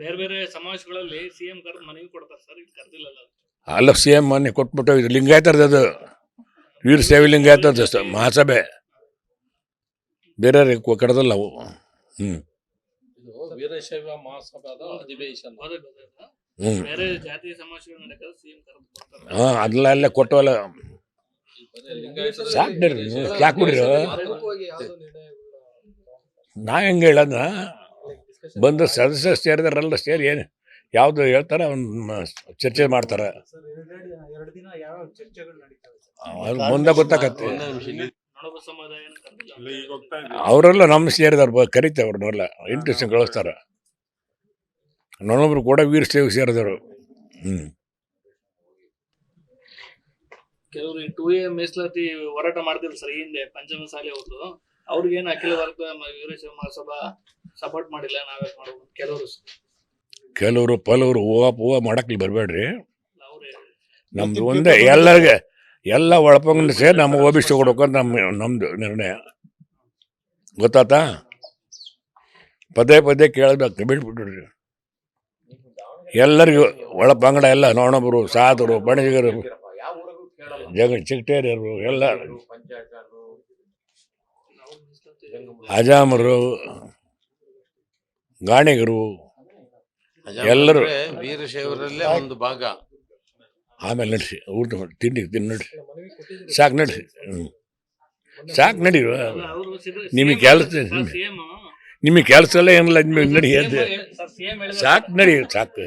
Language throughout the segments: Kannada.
ಬೇರೆ ಬೇರೆ ಸಮಾವೇಶಗಳಲ್ಲಿ ಸಿಎಂ ಕರೆದು ಮನವಿ ಕೊಡ್ತಾರೆ ಸರ್, ಇದು ಕರೆದಿಲ್ಲಲ್ಲ. ಅಲ್ಲ CM ಮೊನ್ನೆ ಕೊಟ್ಬಿಟ್ಟು ಇದು ಲಿಂಗಾಯತರದ್ದು, ಅದು ವೀರಶೈವ ಲಿಂಗಾಯತದ ಮಹಾಸಭೆ, ಬೇರೆ ಕರೆದಲ್ಲ ಅವು. ವೀರಶೈವ ಮಹಾಸಭಾದ ಅಧಿವೇಶನ. ಬೇರೆ ಜಾತಿ ಸಮಾವೇಶಗಳು ನಡೆಯೋದು ಸಿಎಂ ಕರೆದು ಕೊಡ್ತಾರೆ. ಅಲ್ಲ ಕೊಟ್ಟವಲ್ಲ, ಸಾಕು ಬಿಡ್ರಿ, ಯಾಕೆ ಬಿಡ್ರಿ. ನಾ ಹೆಂಗೆ ಹೇಳೋದ, ಬಂದು ಸದಸ್ಯರು ಸೇರಿದಾರಲ್ಲ, ಸೇರಿ ಏನು ಯಾವುದು ಹೇಳ್ತಾರೆ ಅವ್ನು ಚರ್ಚೆ ಮಾಡ್ತಾರೆ. ಮುಂದೆ ಗೊತ್ತಾಗತ್ತೆ. ನೊಣಬ ಸಮುದಾಯ ಅವರೆಲ್ಲ ನಮ್ಮ ಸೇರಿದವ್ರು ಕರಿತೇವೆ, ಅವ್ರನ್ನೆಲ್ಲ ಇಂಟ್ರೆಸ್ಟ್ ಕಳಿಸ್ತಾರೆ. ನನ್ನೊಬ್ರು ಕೂಡ ವೀರಶೈವ ಸೇರಿದವರು. ಕೆಲವರು 2A ಮೀಸಲಾತಿ ಹೋರಾಟ ಮಾಡ್ತಿದ್ರು ಸರ್, ಹಿಂದೆ ಪಂಚಮಸಾಲಿ ಅವ್ರದ್ದು. ಅವ್ರಿಗೇನು ಅಖಿಲ ಭಾರತ ವೀರಶೈವ ಮಹಾಸಭಾ ಸಪೋರ್ಟ್ ಮಾಡಿಲ್ಲ, ನಾವೇ ಮಾಡ್ಬೋದು. ಕೆಲವರು ಪಲವರು ಹೂವು ಮಾಡಕ್ಕೆ ಬರಬೇಡ್ರಿ. ಅವ್ರೇ ನಮ್ದು ಒಂದೇ, ಎಲ್ಲರಿಗೆ ಎಲ್ಲ ಒಳಪಂಗ ಸೇರಿ ನಮಗೆ OBC ಕೊಡೋಕೆ ನಮ್ಮದು ನಿರ್ಣಯ. ಗೊತ್ತಾತಾ? ಪದೇ ಪದೇ ಕೇಳಬೇಕು, ಬಿಟ್ಬಿಟ್ರಿ. ಎಲ್ಲರಿಗೂ ಒಳಪಂಗಡ ಎಲ್ಲ ನೋಣಬರು, ಸಾಧರು, ಬಣಿಗರು, ಚಿಕ್ಕಟೇರಿಯರು, ಎಲ್ಲ ಹಜಾಮರು, ಗಾಣಿಗರು ಎಲ್ಲರೂ ವೀರಶೈವರಲ್ಲೇ ಒಂದು ಭಾಗ. ಆಮೇಲೆ ನಡ್ಸಿ ಊಟ ಮಾಡಿ ತಿಂಡಿ ನಡ್ರಿ, ಸಾಕು ನಡ್ರಿ. ಸಾಕು ನಡಿ, ನಿಮಗೆ ಕೆಲಸ, ನಿಮಗೆ ಕೆಲಸ ಎಲ್ಲ ಏನಿಲ್ಲ, ನಿಮಗೆ ನಡಿ ಎದ್ದು ಸಾಕು, ನಡಿ ಸಾಕು.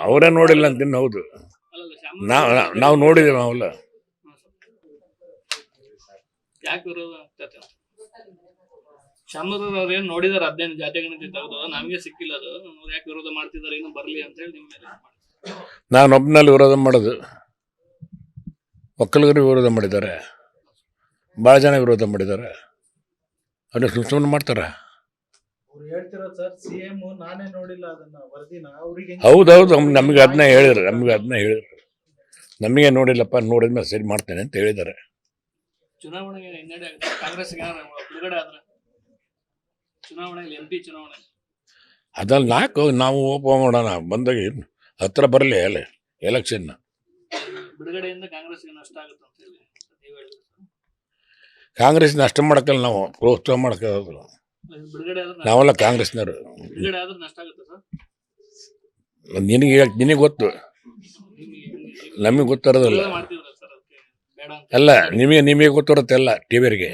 ಅವರೇ ನೋಡಿಲ್ಲ ಅಂತ. ಹೌದು, ನಾವು ನೋಡಿದ್ದೇವೆ. ನಾವೆಲ್ಲ ಶಾಮನೂರ್ ಅವ್ರು ಏನ್ ನೋಡಿದಾರೆ, 15 ಜಾತಿ ಗಣತಿ ತೆಗೆದು ನಮ್ಗೆ ಸಿಕ್ಕಿಲ್ಲ. ಅದು ಅವ್ರು ಯಾಕೆ ವಿರೋಧ ಮಾಡ್ತಿದಾರೆ, ಇನ್ನು ಬರ್ಲಿ ಅಂತ ಹೇಳಿ ನಿಮ್ಮ ಮೇಲೆ. ನಾನು ಒಬ್ಬನಲ್ಲಿ ವಿರೋಧ ಮಾಡೋದು, ಒಕ್ಕಲಿಗರು ವಿರೋಧ ಮಾಡಿದ್ದಾರೆ, ಭಾಳ ಜನ ವಿರೋಧ ಮಾಡಿದ್ದಾರೆ. ಅದು ಸುಮ್ಮನೆ ಮಾಡ್ತಾರ. ಹೌದೌದು, ನಮಗೆ ಅದನ್ನ ಹೇಳಿದ್ರು, ನಮಗೆ ನೋಡಿಲ್ಲಪ್ಪ, ನೋಡಿದ್ಮೇಲೆ ಸರಿ ಮಾಡ್ತೇನೆ ಅಂತ ಹೇಳಿದ್ದಾರೆ. ಚುನಾವಣೆಗೆ ಹಿನ್ನಡೆ ಆಗುತ್ತೆ ಕಾಂಗ್ರೆಸ್ ಬಿಡುಗಡೆ ಆದ್ರೆ, ಚುನಾವಣೆಯಲ್ಲಿ MP ಚುನಾವಣೆ ಅದ್ರಲ್ಲಿ ನಾವು ಓಪನ್ ಮಾಡೋಣ, ಬಂದಾಗ ಹತ್ರ ಬರಲಿ ಅಲ್ಲೇ ಎಲೆಕ್ಷನ್. ಬಿಡುಗಡೆಯಿಂದ ಕಾಂಗ್ರೆಸ್ಗೆ ನಷ್ಟ ಆಗುತ್ತೆ ಅಂತ ಹೇಳಿ ನೀವು ಹೇಳಿದ್ರು. ಕಾಂಗ್ರೆಸ್ ನಷ್ಟ ಮಾಡಕ್ಕಲ್ಲ, ನಾವು ಪ್ರೋತ್ಸಾಹ ಮಾಡಕ್ಕಾಗಲ್ಲ. ಬಿಡುಗಡೆ ಆದ್ರೆ ನಾವೆಲ್ಲ ಕಾಂಗ್ರೆಸ್ನವರು. ಬಿಡುಗಡೆ ಆದ್ರೆ ನಷ್ಟ ಆಗುತ್ತೆ ಸರ್. ನಿನಗೆ ಗೊತ್ತು, ನಮಗೆ ಗೊತ್ತಿರೋದಲ್ಲ. ಮಾಡ್ತಿದ್ರ ಸರ್, ಅದಕ್ಕೆ ಬೇಡ ಅಂತ ಅಲ್ಲ, ನಿಮಗೆ ಗೊತ್ತಿರುತ್ತೆ ಎಲ್ಲ. ಟಿವಿಯರಿಗೆ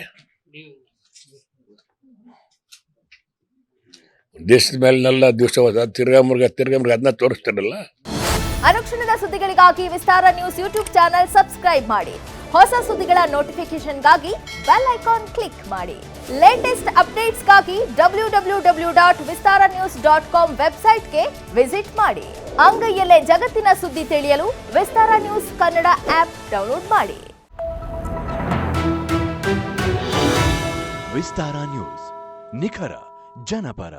ನೀವು ದೇಶದ ಮೇಲೆಲ್ಲ ದಿವಸ ತಿರ್ಗಾಮುರ್ಗ ಅದನ್ನ ತೋರಿಸ್ತಾರಲ್ಲ. ಅನುಕ್ಷಣದ ಸುದ್ದಿಗಳಿಗಾಗಿ ವಿಸ್ತಾರ ನ್ಯೂಸ್ ಯೂಟ್ಯೂಬ್ ಚಾನೆಲ್ ಸಬ್ಸ್ಕ್ರೈಬ್ ಮಾಡಿ. ಹೊಸ ಸುದ್ದಿಗಳ ನೋಟಿಫಿಕೇಶನ್ಗಾಗಿ ಬೆಲ್ ಐಕಾನ್ ಕ್ಲಿಕ್ ಮಾಡಿ. ಲೇಟೆಸ್ಟ್ ಅಪ್ಡೇಟ್ಸ್ಗಾಗಿ www.vistaranews.com ವೆಬ್ಸೈಟ್ಗೆ ವಿಸಿಟ್ ಮಾಡಿ. ಅಂಗೈಯಲ್ಲೇ ಜಗತ್ತಿನ ಸುದ್ದಿ ತಿಳಿಯಲು ವಿಸ್ತಾರ ನ್ಯೂಸ್ ಕನ್ನಡ ಆಪ್ ಡೌನ್ಲೋಡ್ ಮಾಡಿ. ವಿಸ್ತಾರ ನ್ಯೂಸ್, ನಿಖರ ಜನಪರ.